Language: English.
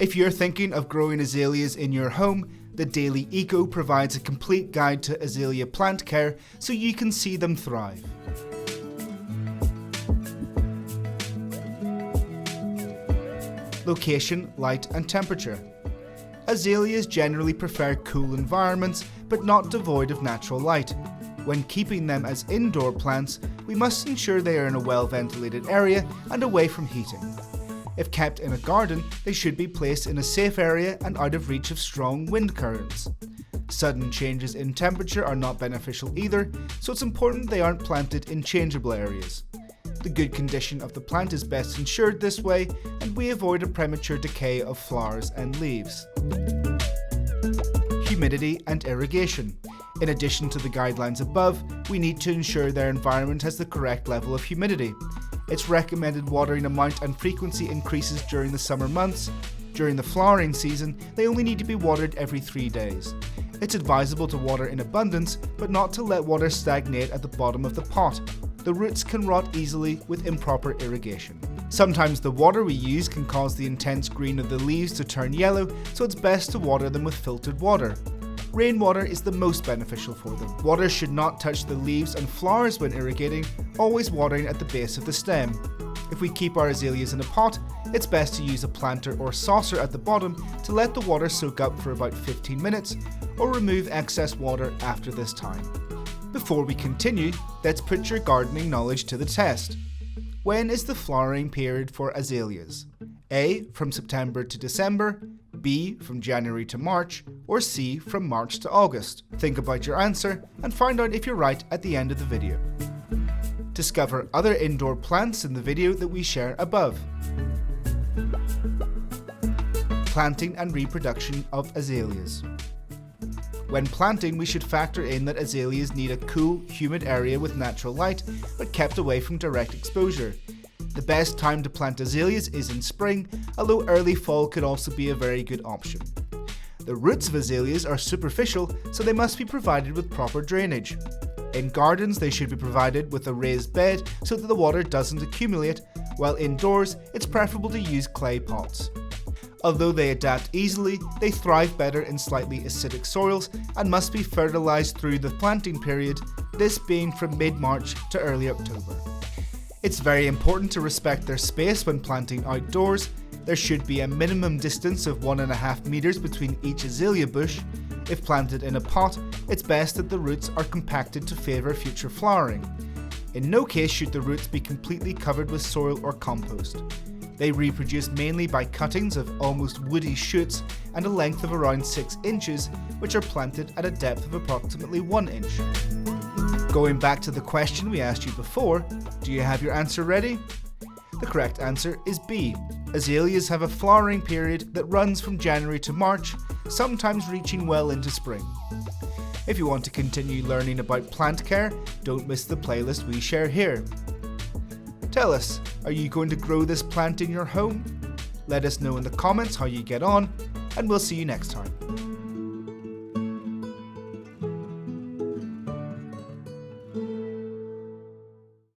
If you're thinking of growing azaleas in your home, theDAILYECO provides a complete guide to azalea plant care so you can see them thrive. Location, light and temperature. Azaleas generally prefer cool environments, but not devoid of natural light. When keeping them as indoor plants, we must ensure they are in a well-ventilated area and away from heating. If kept in a garden, they should be placed in a safe area and out of reach of strong wind currents. Sudden changes in temperature are not beneficial either, so it's important they aren't planted in changeable areas. The good condition of the plant is best ensured this way, and we avoid a premature decay of flowers and leaves. Humidity and irrigation. In addition to the guidelines above, we need to ensure their environment has the correct level of humidity. Its recommended watering amount and frequency increases during the summer months. During the flowering season, they only need to be watered every 3 days. It's advisable to water in abundance, but not to let water stagnate at the bottom of the pot. The roots can rot easily with improper irrigation. Sometimes the water we use can cause the intense green of the leaves to turn yellow, so it's best to water them with filtered water. Rainwater is the most beneficial for them. Water should not touch the leaves and flowers when irrigating, always watering at the base of the stem. If we keep our azaleas in a pot, it's best to use a planter or saucer at the bottom to let the water soak up for about 15 minutes, or remove excess water after this time. Before we continue, let's put your gardening knowledge to the test. When is the flowering period for azaleas? A. From September to December, B. From January to March, or C. From March to August. Think about your answer and find out if you're right at the end of the video. Discover other indoor plants in the video that we share above. Planting and reproduction of azaleas. When planting, we should factor in that azaleas need a cool, humid area with natural light, but kept away from direct exposure. The best time to plant azaleas is in spring, although early fall could also be a very good option. The roots of azaleas are superficial, so they must be provided with proper drainage. In gardens, they should be provided with a raised bed so that the water doesn't accumulate, while indoors, it's preferable to use clay pots. Although they adapt easily, they thrive better in slightly acidic soils and must be fertilized through the planting period, this being from mid-March to early October. It's very important to respect their space when planting outdoors. There should be a minimum distance of 1.5 meters between each azalea bush. If planted in a pot, it's best that the roots are compacted to favor future flowering. In no case should the roots be completely covered with soil or compost. They reproduce mainly by cuttings of almost woody shoots and a length of around 6 inches, which are planted at a depth of approximately 1 inch. Going back to the question we asked you before, do you have your answer ready? The correct answer is B. Azaleas have a flowering period that runs from January to March, sometimes reaching well into spring. If you want to continue learning about plant care, don't miss the playlist we share here. Tell us, are you going to grow this plant in your home? Let us know in the comments how you get on, and we'll see you next time.